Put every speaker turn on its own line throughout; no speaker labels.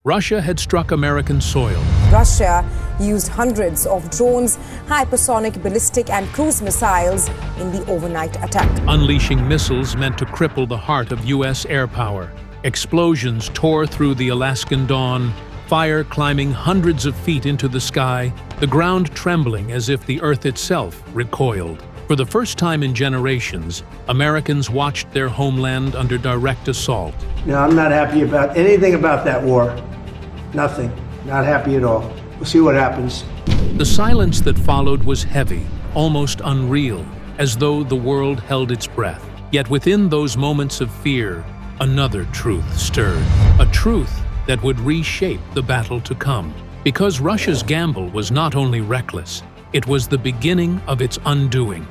Russia had struck American soil.
Russia used hundreds of drones, hypersonic, ballistic and cruise missiles in the overnight attack.
Unleashing missiles meant to cripple the heart of U.S. air power. Explosions tore through the Alaskan dawn, fire climbing hundreds of feet into the sky, the ground trembling as if the earth itself recoiled. For the first time in generations, Americans watched their homeland under direct assault.
No, I'm not happy about anything about that war. Nothing. Not happy at all. We'll see what happens.
The silence that followed was heavy, almost unreal, as though the world held its breath. Yet within those moments of fear, another truth stirred. A truth that would reshape the battle to come. Because Russia's gamble was not only reckless, it was the beginning of its undoing.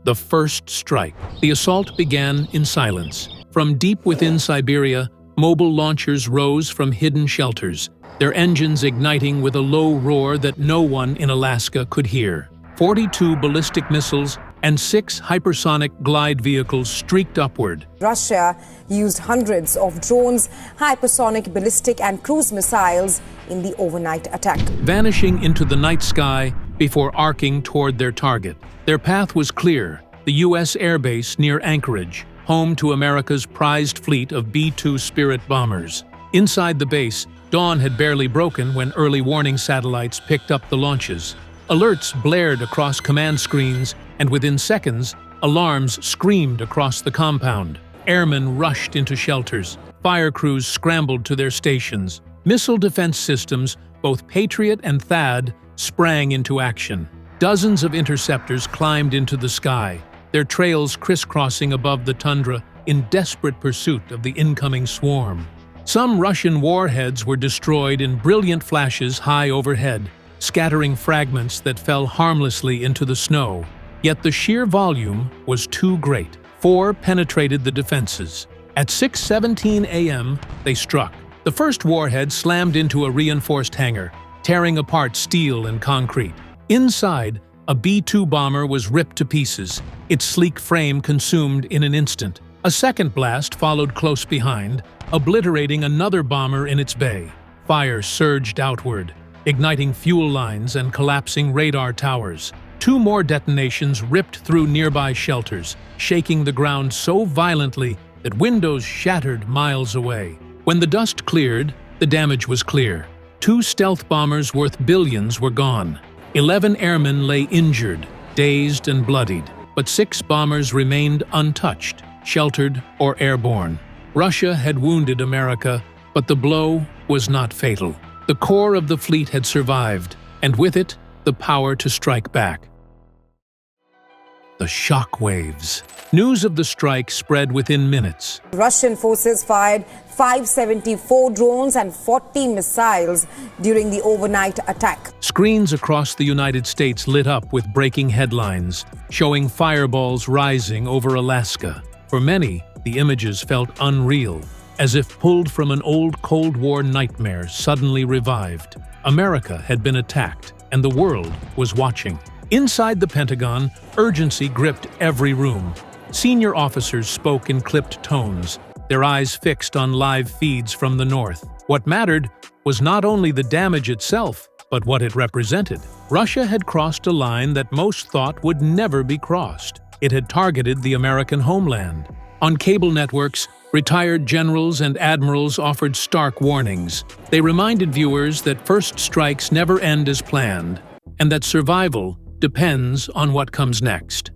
The first strike. The assault began in silence. From deep within Siberia, mobile launchers rose from hidden shelters, their engines igniting with a low roar that no one in Alaska could hear. 42 ballistic missiles and 6 hypersonic glide vehicles streaked upward.
Russia used hundreds of drones, hypersonic, ballistic and cruise missiles in the overnight attack,
vanishing into the night sky before arcing toward their target. Their path was clear, the U.S. airbase near Anchorage, home to America's prized fleet of B-2 Spirit bombers. Inside the base, dawn had barely broken when early warning satellites picked up the launches. Alerts blared across command screens, and within seconds, alarms screamed across the compound. Airmen rushed into shelters. Fire crews scrambled to their stations. Missile defense systems, both Patriot and THAAD, sprang into action. Dozens of interceptors climbed into the sky, their trails crisscrossing above the tundra in desperate pursuit of the incoming swarm. Some Russian warheads were destroyed in brilliant flashes high overhead, scattering fragments that fell harmlessly into the snow. Yet the sheer volume was too great. 4 penetrated the defenses. At 6:17 a.m., they struck. The first warhead slammed into a reinforced hangar, tearing apart steel and concrete. Inside, a B-2 bomber was ripped to pieces, its sleek frame consumed in an instant. A second blast followed close behind, obliterating another bomber in its bay. Fire surged outward, igniting fuel lines and collapsing radar towers. 2 more detonations ripped through nearby shelters, shaking the ground so violently that windows shattered miles away. When the dust cleared, the damage was clear. 2 stealth bombers worth billions were gone. 11 airmen lay injured, dazed and bloodied, but 6 bombers remained untouched, sheltered or airborne. Russia had wounded America, but the blow was not fatal. The core of the fleet had survived, and with it, the power to strike back. The shock waves. News of the strike spread within minutes.
Russian forces fired 574 drones and 40 missiles during the overnight attack.
Screens across the United States lit up with breaking headlines, showing fireballs rising over Alaska. For many, the images felt unreal, as if pulled from an old Cold War nightmare suddenly revived. America had been attacked, and the world was watching. Inside the Pentagon, urgency gripped every room. Senior officers spoke in clipped tones, their eyes fixed on live feeds from the north. What mattered was not only the damage itself, but what it represented. Russia had crossed a line that most thought would never be crossed. It had targeted the American homeland. On cable networks, retired generals and admirals offered stark warnings. They reminded viewers that first strikes never end as planned, and that survival depends on what comes next.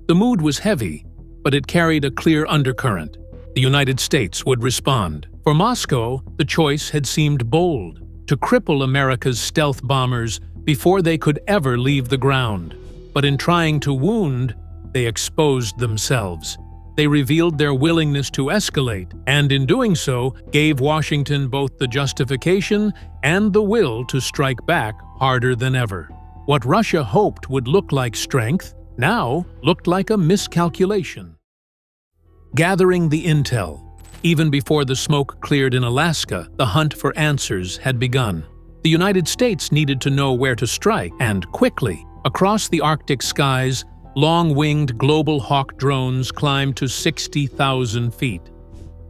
The mood was heavy, but it carried a clear undercurrent. The United States would respond. For Moscow, the choice had seemed bold: to cripple America's stealth bombers before they could ever leave the ground. But in trying to wound, they exposed themselves. They revealed their willingness to escalate, and in doing so, gave Washington both the justification and the will to strike back harder than ever. What Russia hoped would look like strength now looked like a miscalculation. Gathering the intel. Even before the smoke cleared in Alaska, the hunt for answers had begun. The United States needed to know where to strike, and quickly. Across the Arctic skies, long-winged Global Hawk drones climbed to 60,000 feet.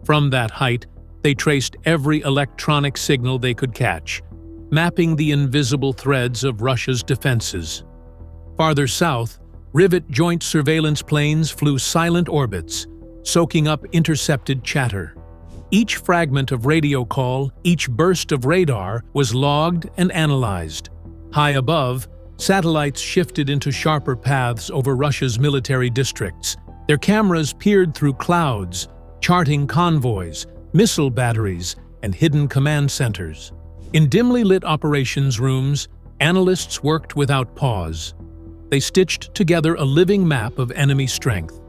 From that height, They traced every electronic signal they could catch, mapping the invisible threads of Russia's defenses. Farther south, Rivet joint surveillance planes flew silent orbits, soaking up intercepted chatter. Each fragment of radio call, each burst of radar was logged and analyzed. High above, satellites shifted into sharper paths over Russia's military districts. Their cameras peered through clouds, charting convoys, missile batteries, and hidden command centers. In dimly lit operations rooms, analysts worked without pause. They stitched together a living map of enemy strength.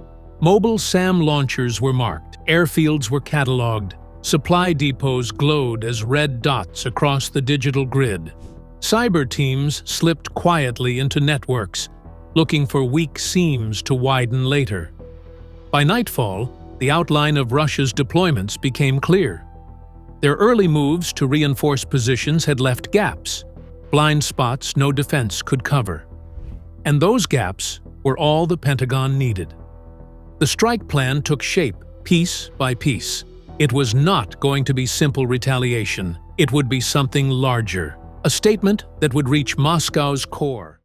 Mobile SAM launchers were marked, airfields were cataloged, supply depots glowed as red dots across the digital grid. Cyber teams slipped quietly into networks, looking for weak seams to widen later. By nightfall, the outline of Russia's deployments became clear. Their early moves to reinforce positions had left gaps, blind spots no defense could cover. And those gaps were all the Pentagon needed. The strike plan took shape, piece by piece. It was not going to be simple retaliation. It would be something larger, a statement that would reach Moscow's core.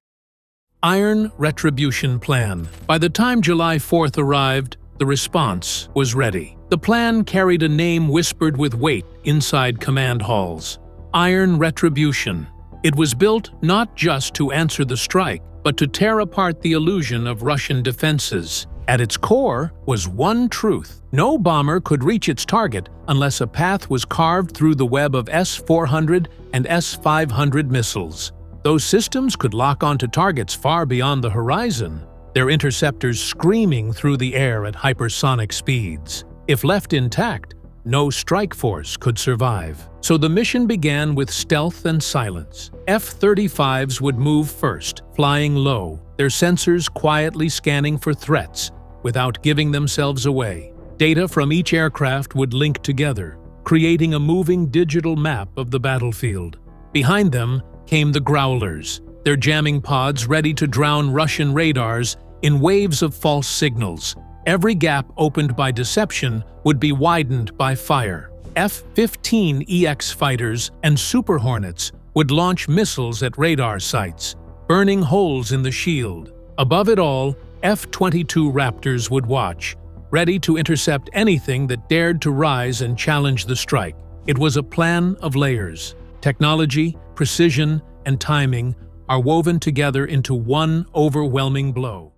Iron Retribution Plan. By the time July 4th arrived, the response was ready. The plan carried a name whispered with weight inside command halls. Iron Retribution. It was built not just to answer the strike, but to tear apart the illusion of Russian defenses. At its core was one truth. No bomber could reach its target unless a path was carved through the web of S-400 and S-500 missiles. Those systems could lock onto targets far beyond the horizon, their interceptors screaming through the air at hypersonic speeds. If left intact, no strike force could survive. So the mission began with stealth and silence. F-35s would move first, flying low, their sensors quietly scanning for threats without giving themselves away. Data from each aircraft would link together, creating a moving digital map of the battlefield. Behind them came the Growlers, their jamming pods ready to drown Russian radars in waves of false signals. Every gap opened by deception would be widened by fire. F-15EX fighters and Super Hornets would launch missiles at radar sites, burning holes in the shield. Above it all, F-22 Raptors would watch, ready to intercept anything that dared to rise and challenge the strike. It was a plan of layers. Technology, precision, and timing are woven together into one overwhelming blow.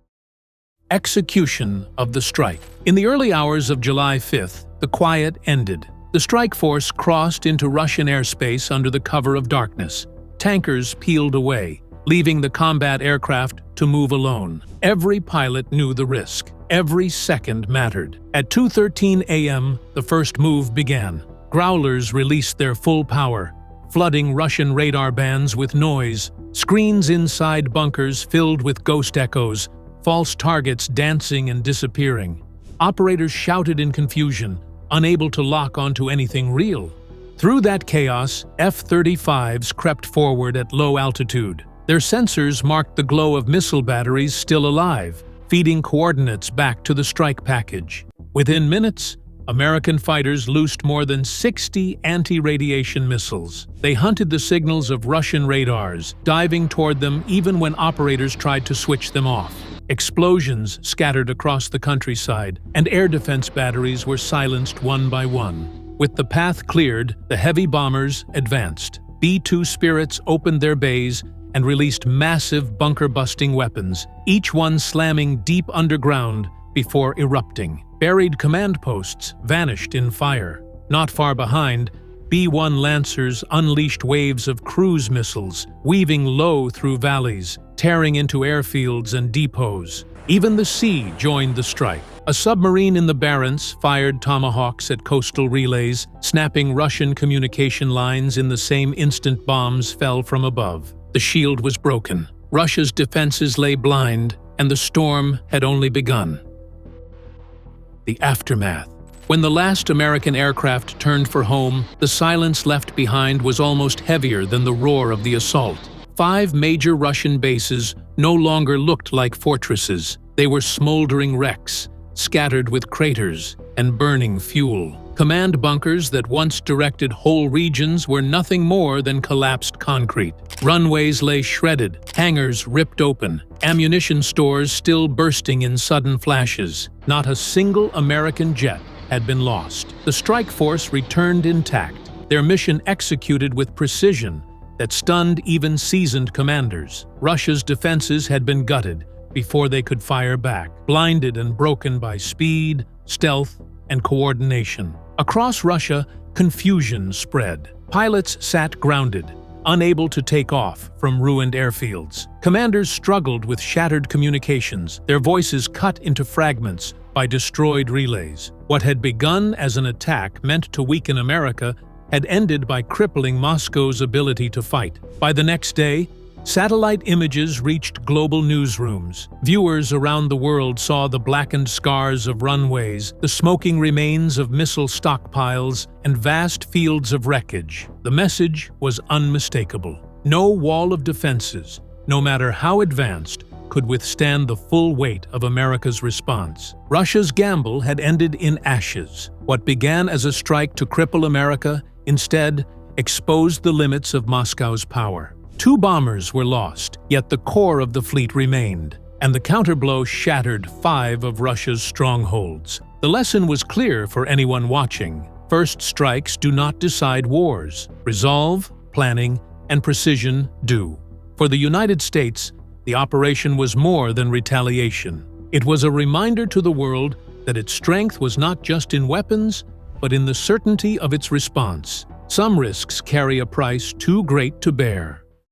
Execution of the strike. In the early hours of July 5th, the quiet ended. The strike force crossed into Russian airspace under the cover of darkness. Tankers peeled away, leaving the combat aircraft to move alone. Every pilot knew the risk. Every second mattered. At 2:13 a.m., the first move began. Growlers released their full power, flooding Russian radar bands with noise. Screens inside bunkers filled with ghost echoes, false targets dancing and disappearing. Operators shouted in confusion, unable to lock onto anything real. Through that chaos, F-35s crept forward at low altitude. Their sensors marked the glow of missile batteries still alive, feeding coordinates back to the strike package. Within minutes, American fighters loosed more than 60 anti-radiation missiles. They hunted the signals of Russian radars, diving toward them even when operators tried to switch them off. Explosions scattered across the countryside, and air defense batteries were silenced one by one. With the path cleared, the heavy bombers advanced. B-2 Spirits opened their bays and released massive bunker-busting weapons, each one slamming deep underground before erupting. Buried command posts vanished in fire. Not far behind, B-1 Lancers unleashed waves of cruise missiles, weaving low through valleys, tearing into airfields and depots. Even the sea joined the strike. A submarine in the Barents fired tomahawks at coastal relays, snapping Russian communication lines in the same instant bombs fell from above. The shield was broken. Russia's defenses lay blind, and the storm had only begun. The aftermath. When the last American aircraft turned for home, the silence left behind was almost heavier than the roar of the assault. 5 major Russian bases no longer looked like fortresses. They were smoldering wrecks, scattered with craters and burning fuel. Command bunkers that once directed whole regions were nothing more than collapsed concrete. Runways lay shredded, hangars ripped open, ammunition stores still bursting in sudden flashes. Not a single American jet had been lost. The strike force returned intact, their mission executed with precision that stunned even seasoned commanders. Russia's defenses had been gutted before they could fire back, blinded and broken by speed, stealth, and coordination. Across Russia, confusion spread. Pilots sat grounded, unable to take off from ruined airfields. Commanders struggled with shattered communications, their voices cut into fragments by destroyed relays. What had begun as an attack meant to weaken America had ended by crippling Moscow's ability to fight. By the next day, satellite images reached global newsrooms. Viewers around the world saw the blackened scars of runways, the smoking remains of missile stockpiles, and vast fields of wreckage. The message was unmistakable. No wall of defenses, no matter how advanced, could withstand the full weight of America's response. Russia's gamble had ended in ashes. What began as a strike to cripple America instead exposed the limits of Moscow's power. 2 bombers were lost, yet the core of the fleet remained, and the counterblow shattered 5 of Russia's strongholds. The lesson was clear for anyone watching. First strikes do not decide wars. Resolve, planning, and precision do. For the United States, the operation was more than retaliation. It was a reminder to the world that its strength was not just in weapons, but in the certainty of its response. Some risks carry a price too great to bear.